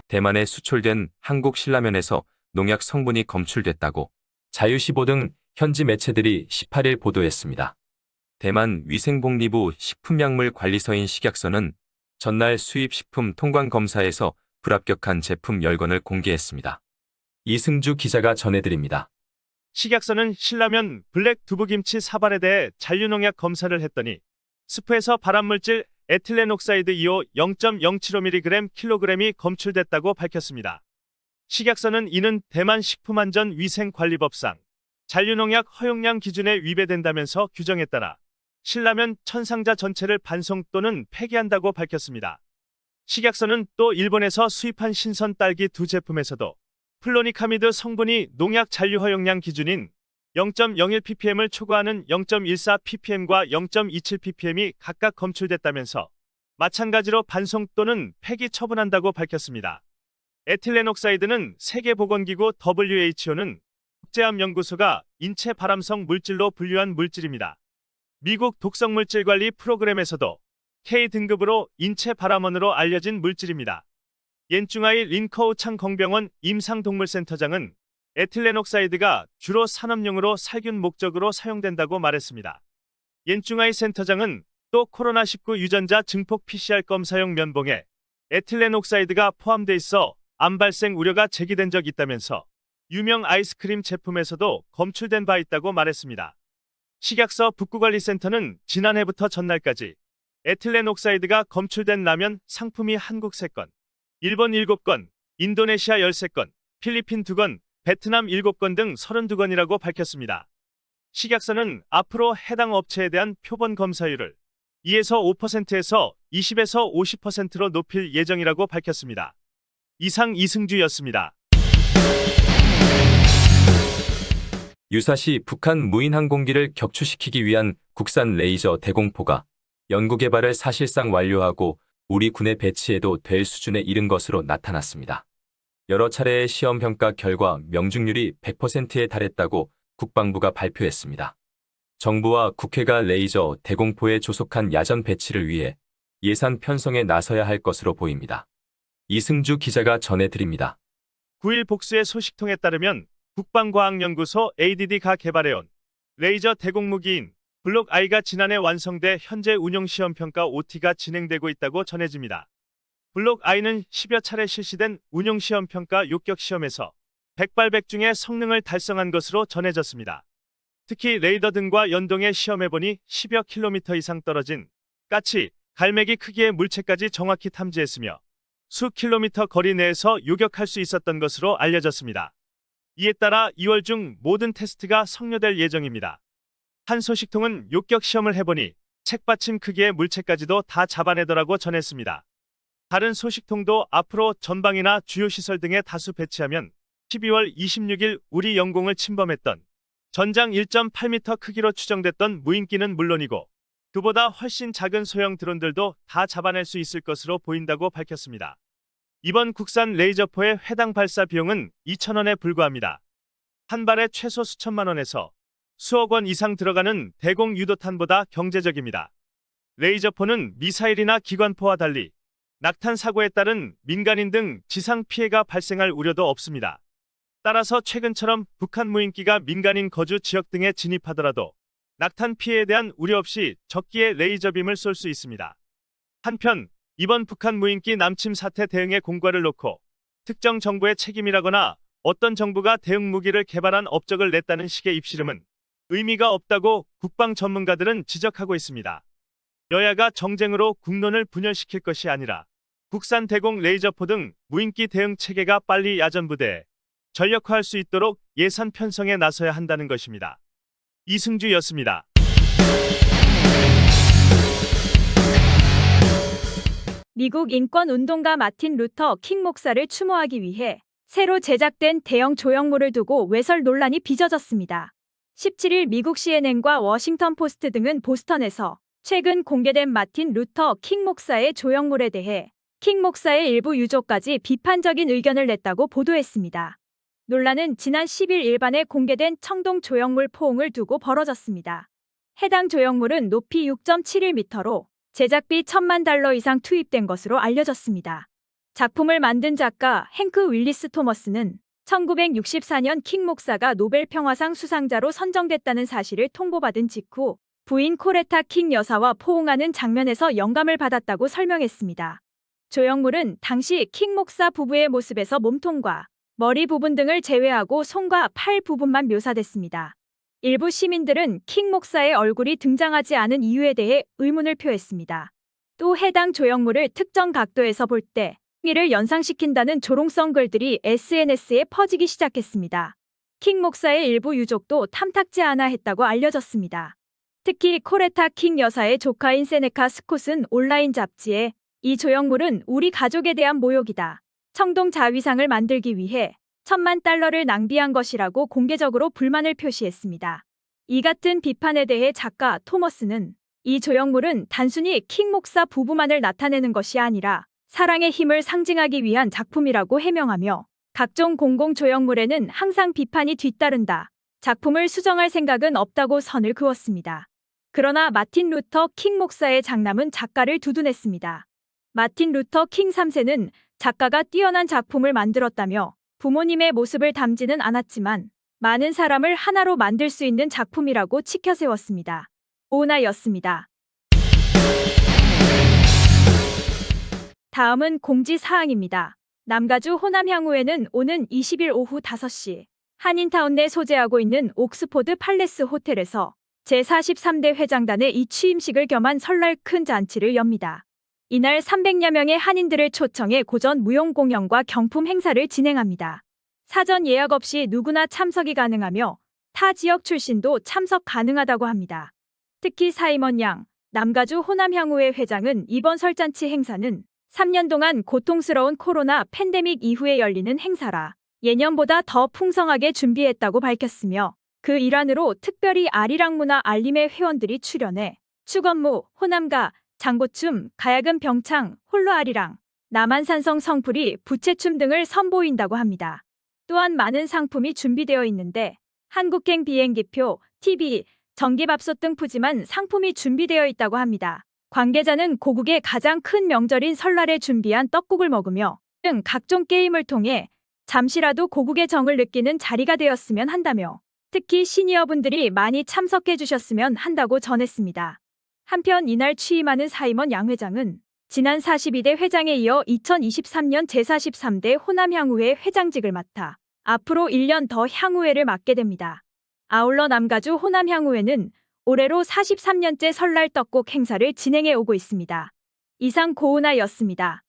대만에 수출된 한국 신라면에서 농약 성분이 검출됐다고 자유시보 등 현지 매체들이 18일 보도했습니다. 대만 위생복리부 식품약물관리서인 식약서는 전날 수입식품 통관검사에서 불합격한 제품 10건을 공개했습니다. 이승주 기자가 전해드립니다. 식약서는 신라면, 블랙 두부김치 사발에 대해 잔류농약 검사를 했더니 스프에서 발암물질 에틸렌옥사이드 2호 0.075mg 킬로그램이 검출됐다고 밝혔습니다. 식약서는 이는 대만 식품안전위생관리법상 잔류농약 허용량 기준에 위배된다면서 규정에 따라 신라면 천상자 전체를 반송 또는 폐기한다고 밝혔습니다. 식약서는 또 일본에서 수입한 신선 딸기 두 제품에서도 플로니카미드 성분이 농약 잔류 허용량 기준인 0.01ppm을 초과하는 0.14ppm과 0.27ppm이 각각 검출됐다면서 마찬가지로 반송 또는 폐기 처분한다고 밝혔습니다. 에틸렌옥사이드는 세계보건기구 WHO는 국제암연구소가 인체 발암성 물질로 분류한 물질입니다. 미국 독성물질관리 프로그램에서도 K등급으로 인체 발암원으로 알려진 물질입니다. 옌중아이 린커우창 공병원 임상동물센터장은 에틸렌옥사이드가 주로 산업용으로 살균 목적으로 사용된다고 말했습니다. 옌중아이 센터장은 또 코로나19 유전자 증폭 PCR 검사용 면봉에 에틸렌옥사이드가 포함돼 있어 암 발생 우려가 제기된 적 있다면서 유명 아이스크림 제품에서도 검출된 바 있다고 말했습니다. 식약서 북구관리센터는 지난해부터 전날까지 에틸렌옥사이드가 검출된 라면 상품이 한국 3건, 일본 7건, 인도네시아 13건, 필리핀 2건, 베트남 7건 등 32건이라고 밝혔습니다. 식약서는 앞으로 해당 업체에 대한 표본 검사율을 2에서 5%에서 20에서 50%로 높일 예정이라고 밝혔습니다. 이상 이승주였습니다. 유사시 북한 무인 항공기를 격추시키기 위한 국산 레이저 대공포가 연구개발을 사실상 완료하고 우리 군에 배치해도 될 수준에 이른 것으로 나타났습니다. 여러 차례의 시험 평가 결과 명중률이 100%에 달했다고 국방부가 발표했습니다. 정부와 국회가 레이저 대공포에 조속한 야전 배치를 위해 예산 편성에 나서야 할 것으로 보입니다. 이승주 기자가 전해드립니다. 9일 복수의 소식통에 따르면 국방과학연구소 ADD가 개발해온 레이저 대공무기인 블록 I가 지난해 완성돼 현재 운용시험평가 OT가 진행되고 있다고 전해집니다. 블록 I는 10여 차례 실시된 운용시험평가 요격시험에서 백발백중의 성능을 달성한 것으로 전해졌습니다. 특히 레이더 등과 연동해 시험해보니 10여 킬로미터 이상 떨어진 까치, 갈매기 크기의 물체까지 정확히 탐지했으며 수 킬로미터 거리 내에서 요격할 수 있었던 것으로 알려졌습니다. 이에 따라 2월 중 모든 테스트가 성료될 예정입니다. 한 소식통은 요격 시험을 해보니 책받침 크기의 물체까지도 다 잡아내더라고 전했습니다. 다른 소식통도 앞으로 전방이나 주요 시설 등에 다수 배치하면 12월 26일 우리 영공을 침범했던 전장 1.8m 크기로 추정됐던 무인기는 물론이고 그보다 훨씬 작은 소형 드론들도 다 잡아낼 수 있을 것으로 보인다고 밝혔습니다. 이번 국산 레이저포의 회당 발사 비용은 2,000원에 불과합니다. 한 발에 최소 수천만 원에서 수억 원 이상 들어가는 대공 유도탄보다 경제적입니다. 레이저포는 미사일이나 기관포와 달리 낙탄 사고에 따른 민간인 등 지상 피해가 발생할 우려도 없습니다. 따라서 최근처럼 북한 무인기가 민간인 거주 지역 등에 진입하더라도 낙탄 피해에 대한 우려 없이 적기에 레이저빔을 쏠 수 있습니다. 한편 이번 북한 무인기 남침 사태 대응의 공과를 놓고 특정 정부의 책임이라거나 어떤 정부가 대응 무기를 개발한 업적을 냈다는 식의 입씨름은 의미가 없다고 국방 전문가들은 지적하고 있습니다. 여야가 정쟁으로 국론을 분열시킬 것이 아니라 국산 대공 레이저포 등 무인기 대응 체계가 빨리 야전부대에 전력화할 수 있도록 예산 편성에 나서야 한다는 것입니다. 이승주였습니다. 미국 인권운동가 마틴 루터 킹 목사를 추모하기 위해 새로 제작된 대형 조형물을 두고 외설 논란이 빚어졌습니다. 17일 미국 CNN과 워싱턴 포스트 등은 보스턴에서 최근 공개된 마틴 루터 킹 목사의 조형물에 대해 킹 목사의 일부 유족까지 비판적인 의견을 냈다고 보도했습니다. 논란은 지난 10일 일반에 공개된 청동 조형물 포옹을 두고 벌어졌습니다. 해당 조형물은 높이 6.71m로 제작비 $1,000만 이상 투입된 것으로 알려졌습니다. 작품을 만든 작가 행크 윌리스 토머스는 1964년 킹 목사가 노벨 평화상 수상자로 선정됐다는 사실을 통보받은 직후 부인 코레타 킹 여사와 포옹하는 장면에서 영감을 받았다고 설명했습니다. 조형물은 당시 킹 목사 부부의 모습에서 몸통과 머리 부분 등을 제외하고 손과 팔 부분만 묘사됐습니다. 일부 시민들은 킹 목사의 얼굴이 등장하지 않은 이유에 대해 의문을 표했습니다. 또 해당 조형물을 특정 각도에서 볼 때 이를 연상시킨다는 조롱성 글들이 SNS에 퍼지기 시작했습니다. 킹 목사의 일부 유족도 탐탁지 않아 했다고 알려졌습니다. 특히 코레타 킹 여사의 조카인 세네카 스콧은 온라인 잡지에 이 조형물은 우리 가족에 대한 모욕이다. 청동 자위상을 만들기 위해 $10,000,000를 낭비한 것이라고 공개적으로 불만을 표시했습니다. 이 같은 비판에 대해 작가 토머스는 이 조형물은 단순히 킹 목사 부부만을 나타내는 것이 아니라 사랑의 힘을 상징하기 위한 작품이라고 해명하며 각종 공공 조형물에는 항상 비판이 뒤따른다. 작품을 수정할 생각은 없다고 선을 그었습니다. 그러나 마틴 루터 킹 목사의 장남은 작가를 두둔했습니다. 마틴 루터 킹 3세는 작가가 뛰어난 작품을 만들었다며 부모님의 모습을 담지는 않았지만 많은 사람을 하나로 만들 수 있는 작품이라고 치켜세웠습니다. 오은하였습니다. 다음은 공지사항입니다. 남가주 호남향후에는 오는 20일 오후 5시 한인타운 내 소재하고 있는 옥스포드 팔레스 호텔에서 제43대 회장단의 이 취임식을 겸한 설날 큰 잔치를 엽니다. 이날 300여 명의 한인들을 초청해 고전 무용 공연과 경품 행사를 진행합니다. 사전 예약 없이 누구나 참석이 가능하며 타 지역 출신도 참석 가능하다고 합니다. 특히 사임원 양, 남가주 호남향후회 회장은 이번 설잔치 행사는 3년 동안 고통스러운 코로나 팬데믹 이후에 열리는 행사라 예년보다 더 풍성하게 준비했다고 밝혔으며 그 일환으로 특별히 아리랑 문화 알림회 회원들이 출연해 축원무, 호남가, 장고춤, 가야금 병창, 홀로 아리랑, 남한산성 성풀이, 부채춤 등을 선보인다고 합니다. 또한 많은 상품이 준비되어 있는데 한국행 비행기표, TV, 전기밥솥 등 푸짐한 상품이 준비되어 있다고 합니다. 관계자는 고국의 가장 큰 명절인 설날에 준비한 떡국을 먹으며 등 각종 게임을 통해 잠시라도 고국의 정을 느끼는 자리가 되었으면 한다며 특히 시니어분들이 많이 참석해 주셨으면 한다고 전했습니다. 한편 이날 취임하는 사임원 양 회장은 지난 42대 회장에 이어 2023년 제43대 호남향후회 회장직을 맡아 앞으로 1년 더 향후회를 맡게 됩니다. 아울러 남가주 호남향후회는 올해로 43년째 설날 떡국 행사를 진행해 오고 있습니다. 이상 고은하였습니다.